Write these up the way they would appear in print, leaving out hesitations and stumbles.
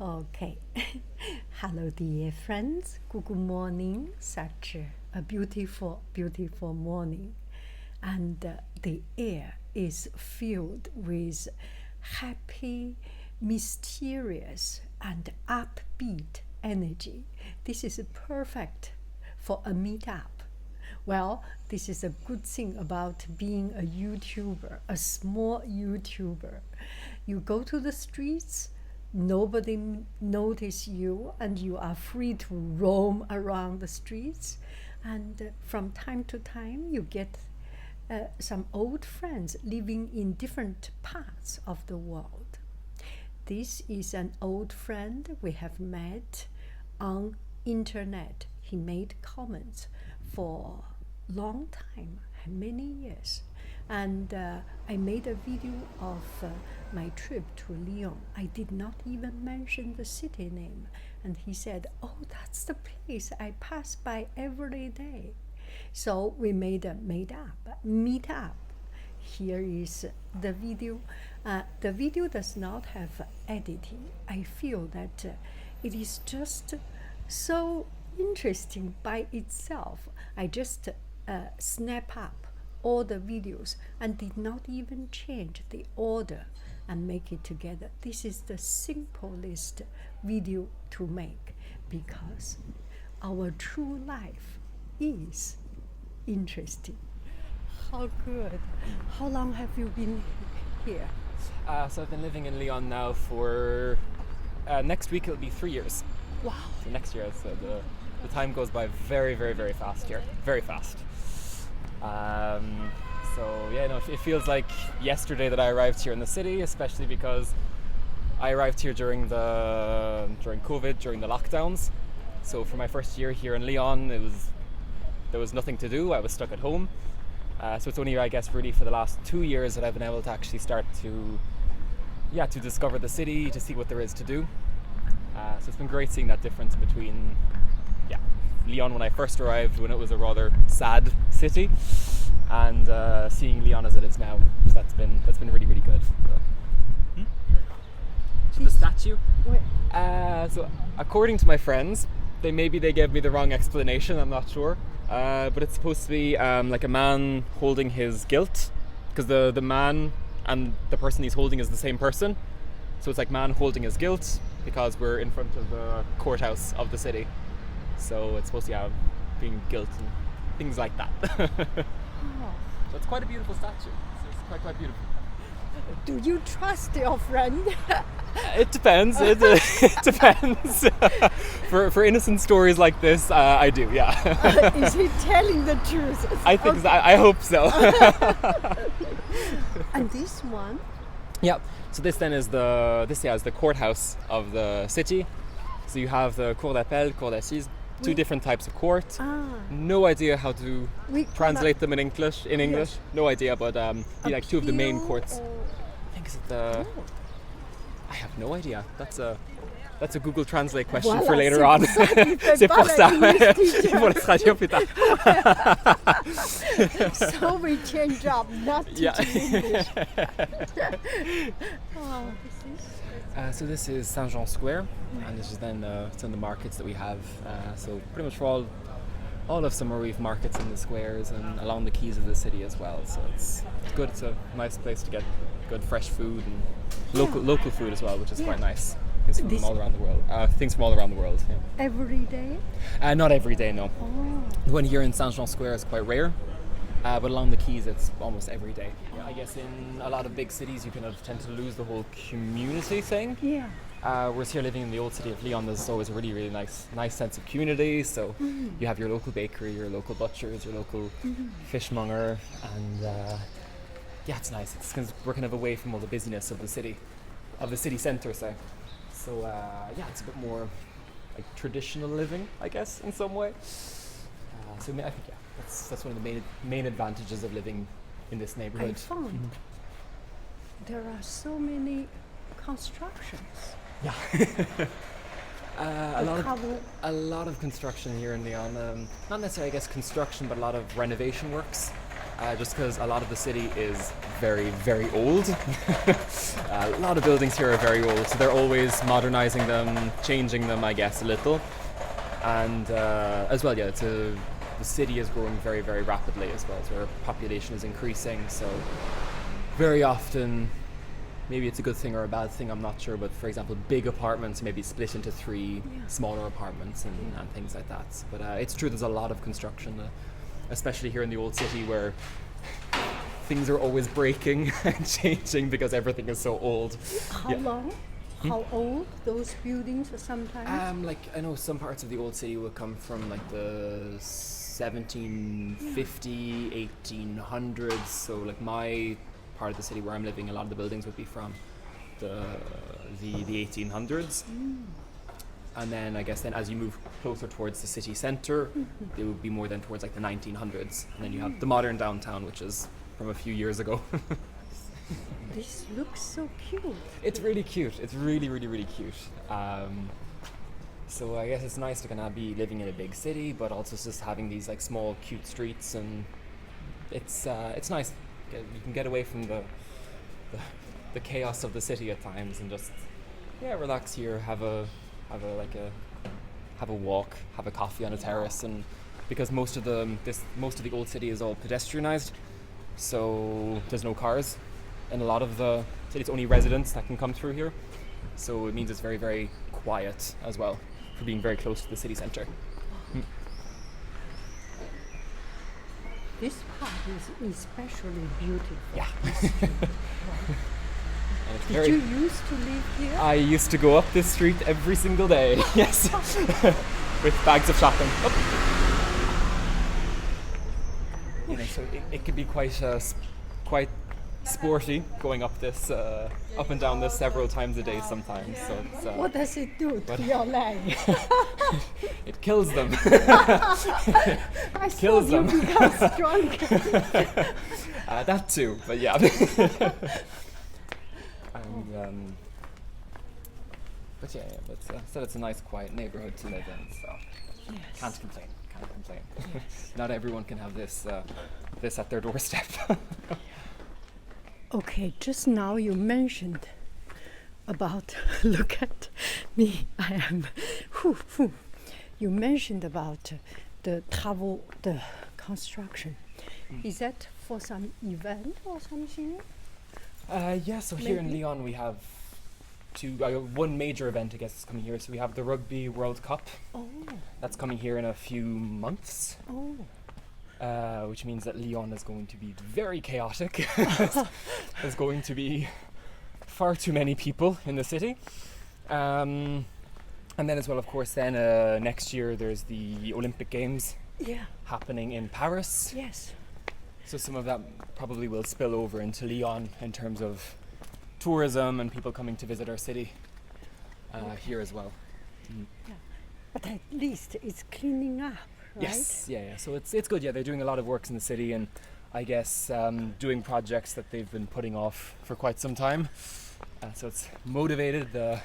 Okay. Hello, dear friends. Good morning. Such a beautiful, beautiful morning. And the air is filled with happy, mysterious, and upbeat energy. This is perfect for a meetup. Well, this is a good thing about being a YouTuber, a small YouTuber. You go to the streets, nobody notice you, and you are free to roam around the streets. And from time to time, you get some old friends living in different parts of the world. This is an old friend we have met on internet. He made comments for long time, many years. And I made a video of my trip to Lyon. I did not even mention the city name. And he said, oh, that's the place I pass by every day. So we made a meetup. Here is the video. The video does not have editing. I feel that it is just so interesting by itself. I just snap up all the videos and did not even change the order and make it together. This is the simplest video to make because our true life is interesting. How good. How long have you been here? So I've been living in Lyon now for next week it'll be 3 years. Wow. So next year, so the time goes by very, very, very fast here. Very fast. So yeah, no, it feels like yesterday that I arrived here in the city, especially because I arrived here during COVID, during the lockdowns. So for my first year here in Lyon, there was nothing to do. I was stuck at home. So it's only, I guess, really for the last 2 years that I've been able to actually start to discover the city, to see what there is to do. So it's been great seeing that difference between Lyon when I first arrived, when it was a rather sad city, and seeing Lyon as it is now. So that's been really, really good. So the statue. So according to my friends, they gave me the wrong explanation. I'm not sure, but it's supposed to be like a man holding his guilt, because the man and the person he's holding is the same person. So it's like man holding his guilt because we're in front of the courthouse of the city. So it's supposed to being guilt and things like that. So it's quite a beautiful statue. So it's quite beautiful. Do you trust your friend? It depends. It depends. For innocent stories like this, I do. Yeah. Is he telling the truth? I think. Okay. I hope so. And this one? Yeah. So this then is the courthouse of the city. So you have the cour d'appel, cour d'assises. Two different types of court. No idea how to translate them in English. Yes. No idea, but like two of the main courts. I think is it I have no idea. That's a Google Translate question for later on. C'est pour ça. Je vous laisserai dire plus tard. So we change up, not to English. So this is Saint-Jean Square, and this is then some of the markets that we have. So pretty much for all of summer we've markets in the squares and along the quays of the city as well. So it's good. It's a nice place to get good fresh food and local food as well, which is quite nice. Things from all around the world. Yeah. Every day? Not every day, no. Oh. The one here in Saint-Jean Square is quite rare. But along the quays, it's almost every day. Yeah, I guess in a lot of big cities, you kind of tend to lose the whole community thing. Yeah. Whereas here, living in the old city of Lyon, there's always a really, really nice sense of community. So you have your local bakery, your local butchers, your local fishmonger, and it's nice. It's because we're kind of away from all the busyness of the city centre. So it's a bit more like traditional living, I guess, in some way. So I think that's one of the main advantages of living in this neighborhood. I found there are so many constructions. Yeah. A lot of construction here in Lyon. Not necessarily, I guess, construction, but a lot of renovation works. just because a lot of the city is very, very old. A lot of buildings here are very old, so they're always modernizing them, changing them, I guess, a little. And as well, yeah, the city is growing very, very rapidly as well, so our population is increasing, so very often, maybe it's a good thing or a bad thing, I'm not sure, but for example, big apartments maybe split into 3 smaller apartments and things like that. But it's true, there's a lot of construction, especially here in the old city, where things are always breaking and changing because everything is so old. How long? How old those buildings are sometimes? Like I know some parts of the old city will come from like the 1750, 1800s. So like my part of the city where I'm living, a lot of the buildings would be from the 1800s. And then I guess then as you move closer towards the city centre, they would be more then towards like the 1900s. And then you have the modern downtown, which is from a few years ago. This looks so cute. It's really cute. It's really, really, really cute. So I guess it's nice to kind of be living in a big city, but also just having these like small, cute streets, and it's nice. You can get away from the chaos of the city at times, and just relax here, have a walk, have a coffee on a terrace, and because most of the old city is all pedestrianized, so there's no cars. And a lot of the city's only residents that can come through here. So it means it's very, very quiet as well, for being very close to the city centre. This part is especially beautiful. Yeah. Did you used to live here? I used to go up this street every single day, yes, with bags of shopping. You know, so it could be quite sporty going up this up and down this several times a day sometimes. So it's, What does it do to your leg? it kills them. I saw you become stronger. That too, but yeah. But still it's a nice quiet neighborhood to live in, so can't complain. Yes. Not everyone can have this at their doorstep. Okay, just now you mentioned about, look at me, I am, you mentioned about the construction. Is that for some event or something? So here in Lyon we have one major event, I guess, is coming here. So we have the Rugby World Cup. Oh. That's coming here in a few months. Oh. Which means that Lyon is going to be very chaotic. There's going to be far too many people in the city. And then as well, of course, then next year there's the Olympic Games happening in Paris. Yes. So some of that probably will spill over into Lyon in terms of tourism and people coming to visit our city here as well. Yeah. But at least it's cleaning up. Right? Yes, yeah. So it's good. Yeah, they're doing a lot of works in the city, and I guess doing projects that they've been putting off for quite some time. So it's motivated the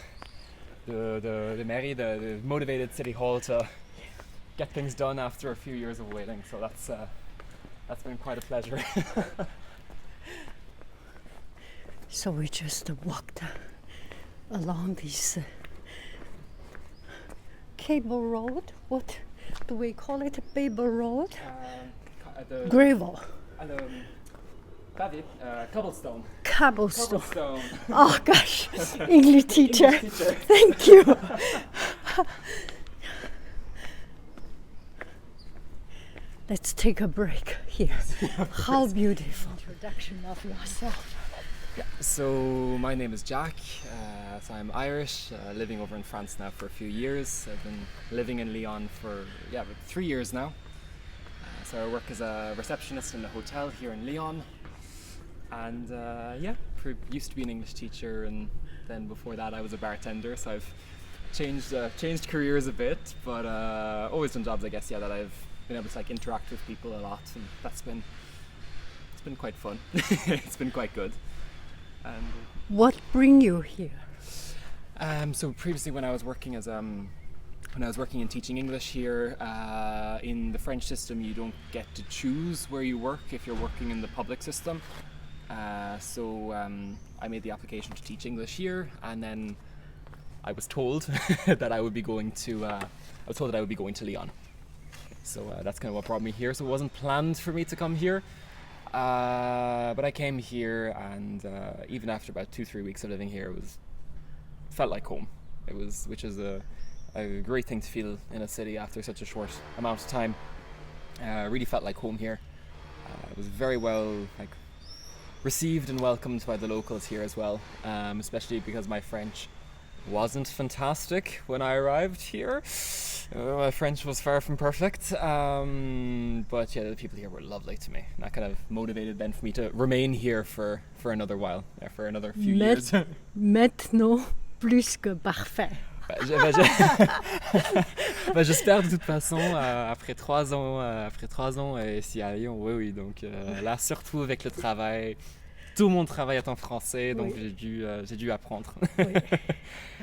mairie, the motivated city hall to get things done after a few years of waiting. So that's been quite a pleasure. So we just walked along this cable road. What do we call it? Paper road? Gravel. Cobblestone. Cobblestone. Oh gosh, English teacher. Thank you. Let's take a break here. How beautiful. Introduction of yourself. Yeah, so my name is Jack, so I'm Irish, living over in France now for a few years. I've been living in Lyon for about 3 years now. So I work as a receptionist in a hotel here in Lyon, and used to be an English teacher, and then before that I was a bartender, so I've changed careers a bit, but always done jobs, I guess, that I've been able to like interact with people a lot, and it's been quite fun. It's been quite good. And what bring you here? So previously, when I was working as when I was working in teaching English here, in the French system you don't get to choose where you work if you're working in the public system. So I made the application to teach English here, and then I was told that I would be going to Lyon. So that's kind of what brought me here. So it wasn't planned for me to come here, but I came here, and even after about 2-3 weeks of living here, felt like home. Which is a great thing to feel in a city after such a short amount of time. Really felt like home here. I was very well received and welcomed by the locals here as well, especially because my French wasn't fantastic when I arrived here. My French was far from perfect, but yeah, the people here were lovely to me. And that kind of motivated then for me to remain here for another while, for another few years. Maintenant, plus que parfait. J'espère de toute façon, après 3 ans ici à Lyon, oui, donc là surtout avec le travail, tout mon travail est en français, donc j'ai dû apprendre. Oui.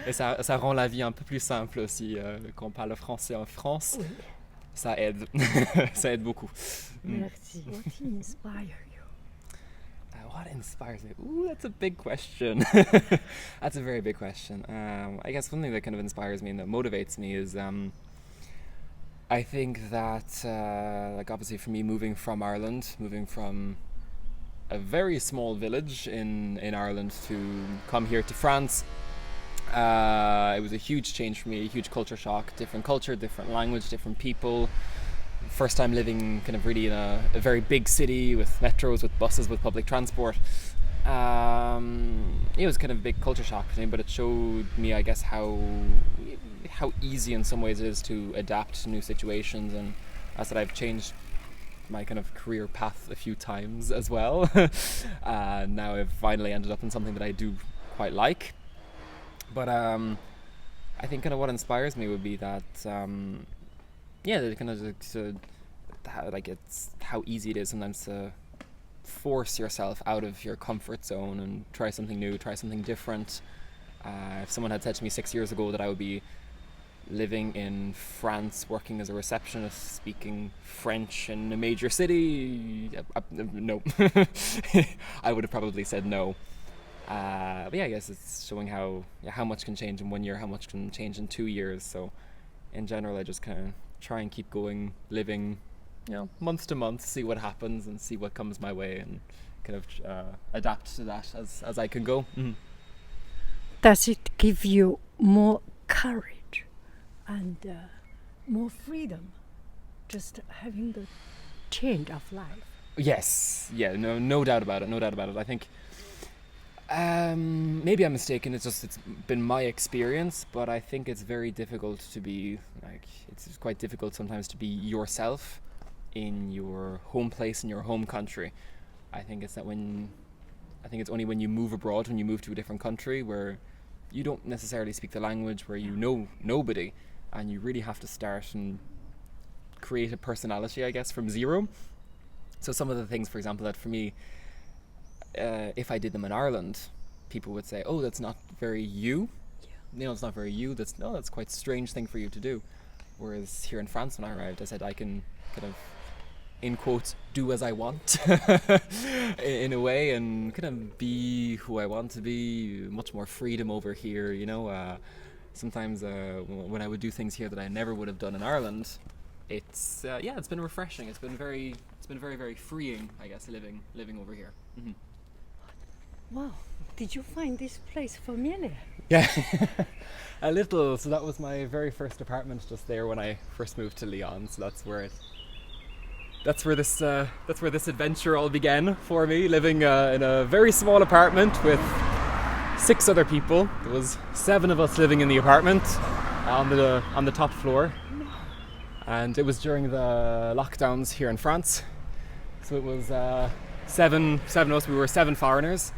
Et ça rend la vie un peu plus simple aussi, quand on parle français en France, ça aide, ça aide beaucoup. Merci. What inspires you? What inspires me? Ooh, that's a big question. That's a very big question. I guess one thing that kind of inspires me and that motivates me is I think that obviously for me moving from Ireland, moving from a very small village in Ireland to come here to France, it was a huge change for me, a huge culture shock, different culture, different language, different people. First time living kind of really in a very big city with metros, with buses, with public transport. It was kind of a big culture shock for me, but it showed me, I guess, how easy in some ways it is to adapt to new situations, and as that I've changed my kind of career path a few times as well. Now I've finally ended up in something that I do quite like. But I think kind of what inspires me would be that the kind of it's how easy it is sometimes to force yourself out of your comfort zone and try something new, try something different. If someone had said to me 6 years ago that I would be living in France, working as a receptionist, speaking French in a major city, no. I would have probably said no. But yeah, I guess it's showing how much can change in 1 year, how much can change in 2 years. So in general, I just kind of try and keep going, living, month to month, see what happens and see what comes my way, and kind of adapt to that as I can go. Mm-hmm. Does it give you more courage and more freedom, just having the change of life? Yes, no doubt about it. I think maybe I'm mistaken, it's been my experience, but I think it's very difficult to be it's quite difficult sometimes to be yourself in your home place, in your home country. I think it's only when you move abroad, when you move to a different country where you don't necessarily speak the language, where you know nobody, and you really have to start and create a personality, I guess, from zero. So some of the things, for example, that for me, if I did them in Ireland, people would say, "Oh, that's not very you." Yeah. It's not very you. That's quite a strange thing for you to do. Whereas here in France, when I arrived, I said I can kind of, in quotes, do as I want in a way, and kind of be who I want to be. Much more freedom over here, Sometimes when I would do things here that I never would have done in Ireland, it's been refreshing. It's been very, very freeing, I guess, living over here. Mm-hmm. Wow, did you find this place familiar? Yeah, a little. So that was my very first apartment just there when I first moved to Lyon. So that's where this adventure all began for me. Living in a very small apartment with 6 other people. There was 7 of us living in the apartment on the top floor, and it was during the lockdowns here in France. So it was 7 of us. We were 7 foreigners.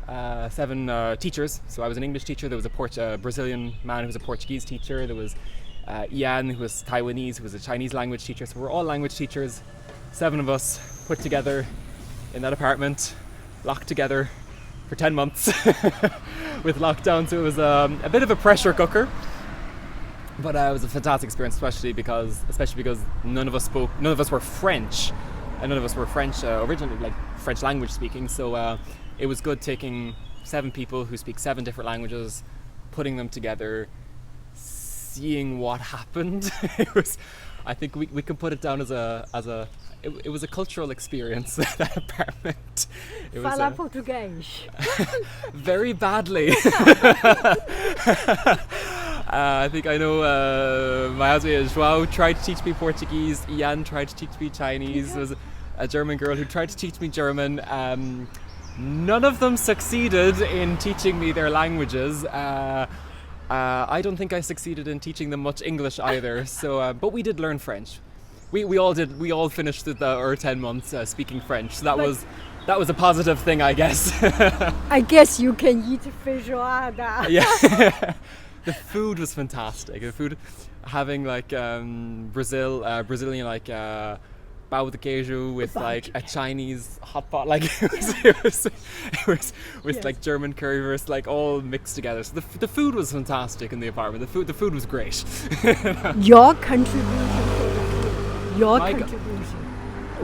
7 teachers. So I was an English teacher. There was a Brazilian man who was a Portuguese teacher. There was Ian, who was Taiwanese, who was a Chinese language teacher. So we're all language teachers. 7 of us put together in that apartment, locked together for 10 months with lockdown. So it was a bit of a pressure cooker. But it was a fantastic experience, especially because none of us were French, and none of us were French originally, like French language speaking. So it was good taking 7 people who speak 7 different languages, putting them together, seeing what happened. I think we can put it down as it was a cultural experience, that apartment. It was Fala português. very badly. I think I know my husband João tried to teach me Portuguese. Ian tried to teach me Chinese. There was a German girl who tried to teach me German. None of them succeeded in teaching me their languages. I don't think I succeeded in teaching them much English either. So, but we did learn French. We all did. We all finished our 10 months speaking French. So that was a positive thing, I guess. I guess you can eat feijoada. Yeah. The food was fantastic. The food, having like Brazilian like pão de queijo with like a Chinese hot pot, like it was with Yes. like German currywurst, like all mixed together. So the food was fantastic in the apartment. The food was great. Your contribution for the food. Your My go- contribution.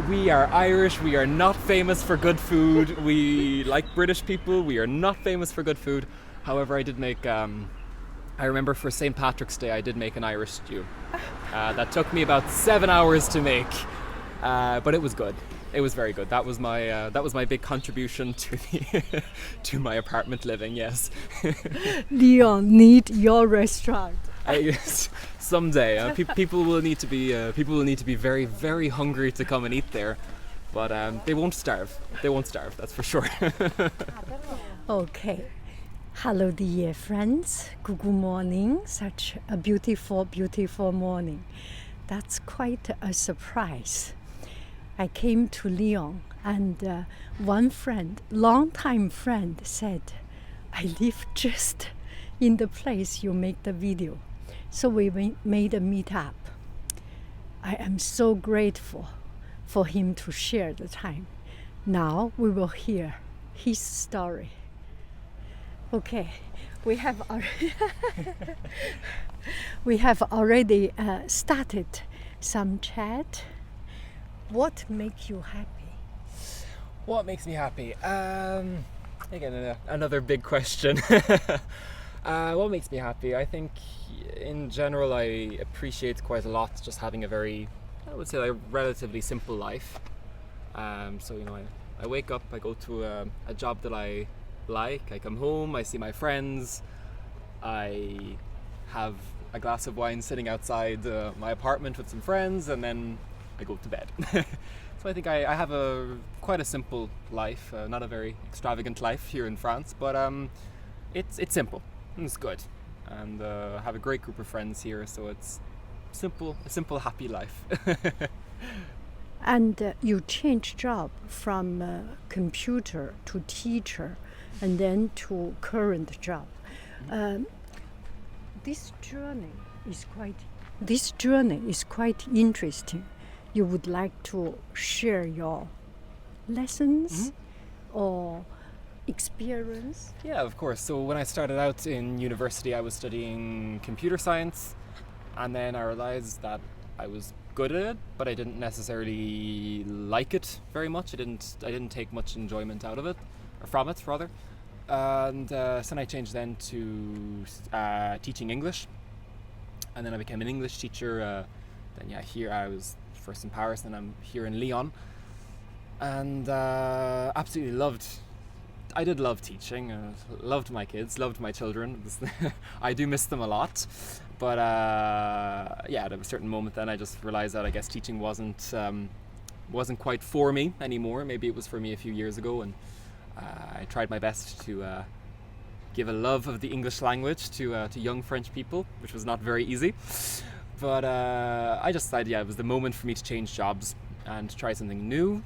We are Irish. We are not famous for good food. We, like British people, we are not famous for good food. However, I did make. I remember for St. Patrick's Day, I did make an Irish stew. That took me about 7 hours to make, but it was good. It was very good. That was my big contribution to to my apartment living. Yes. Lyon need your restaurant. Someday, people will need to be very, very hungry to come and eat there, but they won't starve. They won't starve. That's for sure. Okay. Hello, dear friends. Good morning. Such a beautiful, beautiful morning. That's quite a surprise. I came to Lyon, and one friend, long-time friend, said, I live just in the place you make the video. So we made a meetup. I am so grateful for him to share the time. Now we will hear his story. Okay, we have already started some chat. What makes you happy? What makes me happy? Again, another big question. What makes me happy? I think, in general, I appreciate quite a lot just having I would say, a relatively simple life. So I wake up, I go to a job that I like. I come home, I see my friends, I have a glass of wine sitting outside my apartment with some friends, and then I go to bed. So I think I have quite a simple life, not a very extravagant life here in France, but it's simple and it's good, and I have a great group of friends here, so it's a simple happy life. And you change job from computer to teacher, and then to current job. This journey is quite interesting. You would like to share your lessons or experience? Yeah, of course. So when I started out in university, I was studying computer science, and then I realized that I was good at it, but I didn't necessarily like it very much. I didn't take much enjoyment out of it, or from it rather. And so then I changed then to teaching English, and then I became an English teacher. Here I was first in Paris, and I'm here in Lyon, and absolutely loved. I did love teaching. Loved my kids, loved my children. I do miss them a lot, but at a certain moment, then I just realized that I guess teaching wasn't quite for me anymore. Maybe it was for me a few years ago, and I tried my best to give a love of the English language to young French people, which was not very easy. But I just decided, it was the moment for me to change jobs and try something new.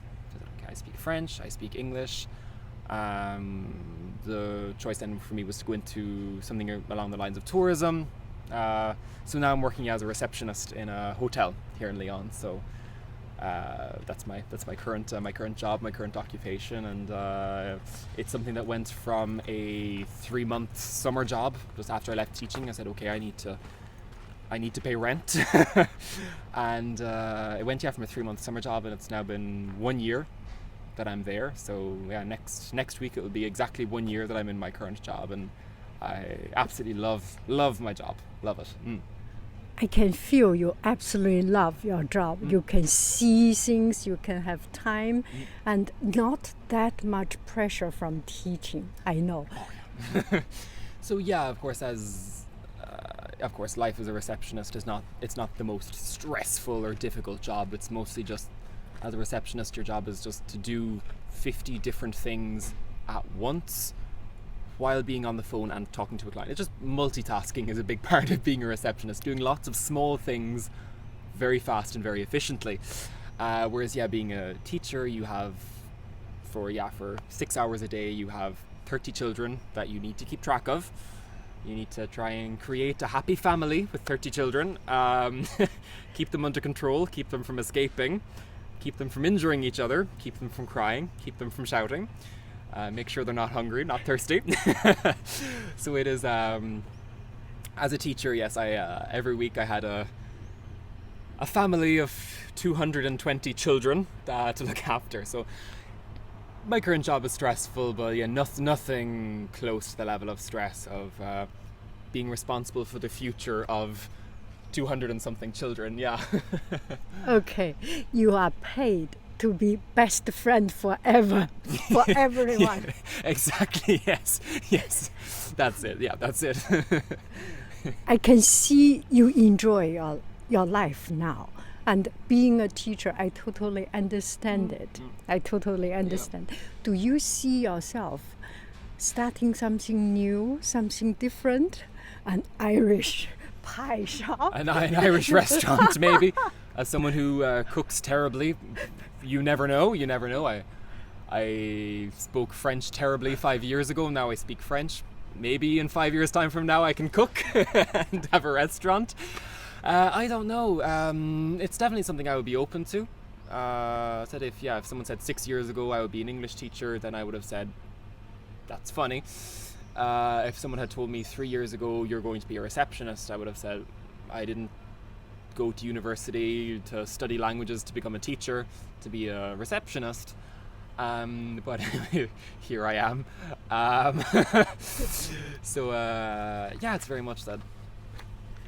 Okay, I speak French, I speak English. The choice then for me was to go into something along the lines of tourism. So now I'm working as a receptionist in a hotel here in Lyon. So that's my current job, my current occupation, and it's something that went from a 3-month summer job. Just after I left teaching, I said, okay, I need to I need to pay rent. And it went from a 3-month summer job, and it's now been 1 year that I'm there. So yeah, next week it will be exactly 1 year that I'm in my current job, and I absolutely love my job. Love it. I can feel you absolutely love your job. You can see things, you can have time, and not that much pressure from teaching. I know. So yeah, of course, life as a receptionist it's not the most stressful or difficult job. It's mostly just, as a receptionist, your job is just to do 50 different things at once while being on the phone and talking to a client. It's just multitasking is a big part of being a receptionist, doing lots of small things very fast and very efficiently. Whereas being a teacher, you have for 6 hours a day, you have 30 children that you need to keep track of. You need to try and create a happy family with 30 children, keep them under control, keep them from escaping, keep them from injuring each other, keep them from crying, keep them from shouting, make sure they're not hungry, not thirsty. So it is, as a teacher, yes, every week I had a family of 220 children to look after. So my current job is stressful, but nothing close to the level of stress of being responsible for the future of 200 and something children. Okay, you are paid to be best friend forever for everyone. Exactly. Yes, that's it. That's it. I can see you enjoy your life now. And being a teacher, I totally understand it. I totally understand. Do you see yourself starting something new, something different? An Irish pie shop? An Irish restaurant, maybe. As someone who cooks terribly, you never know. I spoke French terribly 5 years ago. Now I speak French. Maybe in 5 years' time from now I can cook and have a restaurant. I don't know. It's definitely something I would be open to. Said if someone said 6 years ago I would be an English teacher, then I would have said, that's funny. If someone had told me 3 years ago you're going to be a receptionist, I would have said, I didn't go to university to study languages to become a teacher, to be a receptionist. But here I am. So it's very much that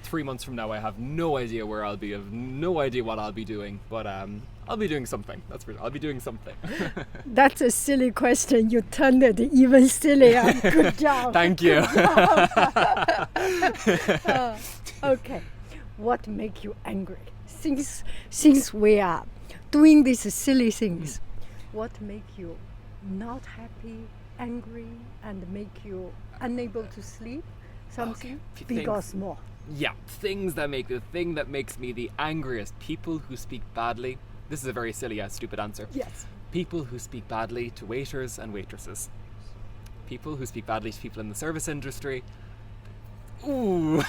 3 months from now I have no idea where I'll be, I have no idea what I'll be doing, but I'll be doing something. That's for sure. I'll be doing something. That's a silly question. You turned it even sillier. Good job. Thank you. Okay. What makes you angry? Since we are doing these silly things, what makes you not happy, angry, and make you unable to sleep? Something big or small? Yeah, the thing that makes me the angriest. People who speak badly. This is a very silly, stupid answer. Yes. People who speak badly to waiters and waitresses. People who speak badly to people in the service industry. Ooh,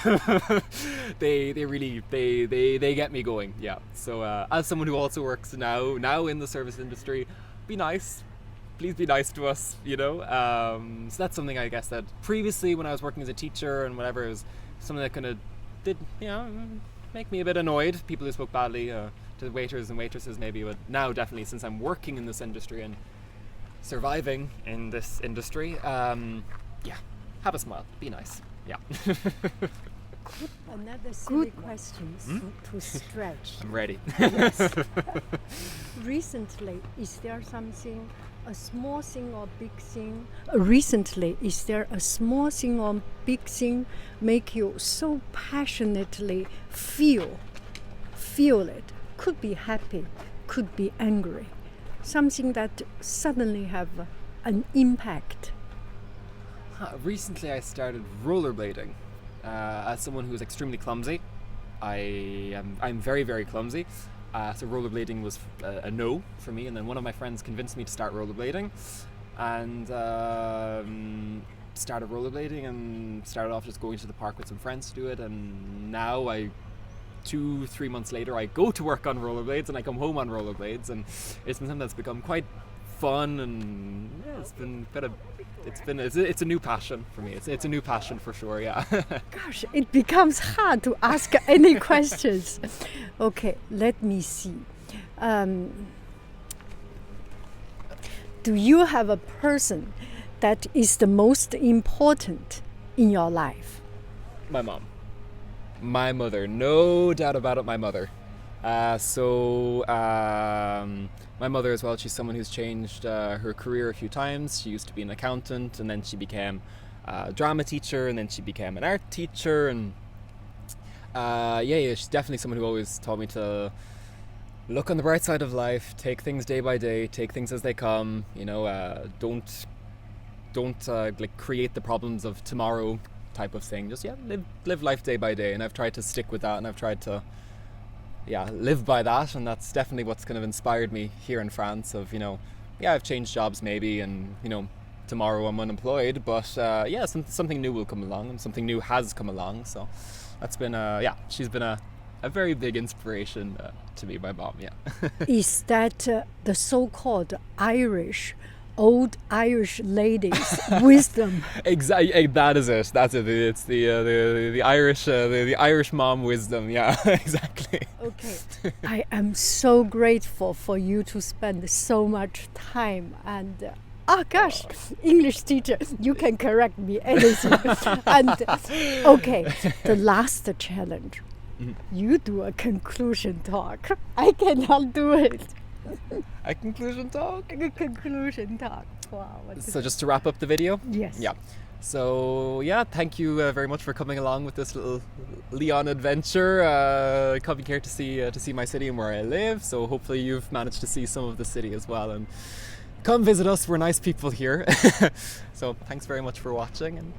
they really get me going. Yeah. So as someone who also works now in the service industry, be nice. Please be nice to us. So that's something I guess that previously when I was working as a teacher and whatever, it was something that kind of did make me a bit annoyed. People who spoke badly to waiters and waitresses maybe, but now definitely since I'm working in this industry and surviving in this industry, have a smile, be nice. Yeah. Another silly question to stretch. I'm ready. Yes. Recently, is there something, a small thing or big thing? Recently, is there a small thing or big thing make you so passionately feel it? Could be happy, could be angry. Something that suddenly have an impact. Recently I started rollerblading. As someone who is extremely clumsy, I'm very, very clumsy. So rollerblading was a no for me, and then one of my friends convinced me to start rollerblading, and started rollerblading and started off just going to the park with some friends to do it, and now 2-3 months later I go to work on rollerblades and I come home on rollerblades, and it's been something that's become quite fun, and yeah, it's a new passion for me. It's a new passion for sure. Yeah. Gosh, it becomes hard to ask any questions. Okay, let me see. Do you have a person that is the most important in your life? My mom. My mother, no doubt about it, my mother. My mother as well, she's someone who's changed her career a few times. She used to be an accountant, and then she became a drama teacher, and then she became an art teacher, and she's definitely someone who always taught me to look on the bright side of life, take things day by day, take things as they come, don't like create the problems of tomorrow type of thing. Just live life day by day, and I've tried to stick with that, and I've tried to live by that, and that's definitely what's kind of inspired me here in France of, I've changed jobs maybe, and tomorrow I'm unemployed, but something new will come along, and something new has come along, so that's been she's been a very big inspiration to me, my mom. Is that the so-called old Irish ladies' wisdom? Exactly, that is it. That's it. It's the Irish the Irish mom wisdom. Yeah, exactly. Okay, I am so grateful for you to spend so much time and. English teacher, you can correct me anything. And okay, the last challenge. You do a conclusion talk. I cannot do it. A conclusion talk? A conclusion talk. Wow. So just to wrap up the video? Yes. Yeah. So thank you very much for coming along with this little Lyon adventure. Coming here to see my city and where I live. So hopefully you've managed to see some of the city as well, and come visit us. We're nice people here. So thanks very much for watching, and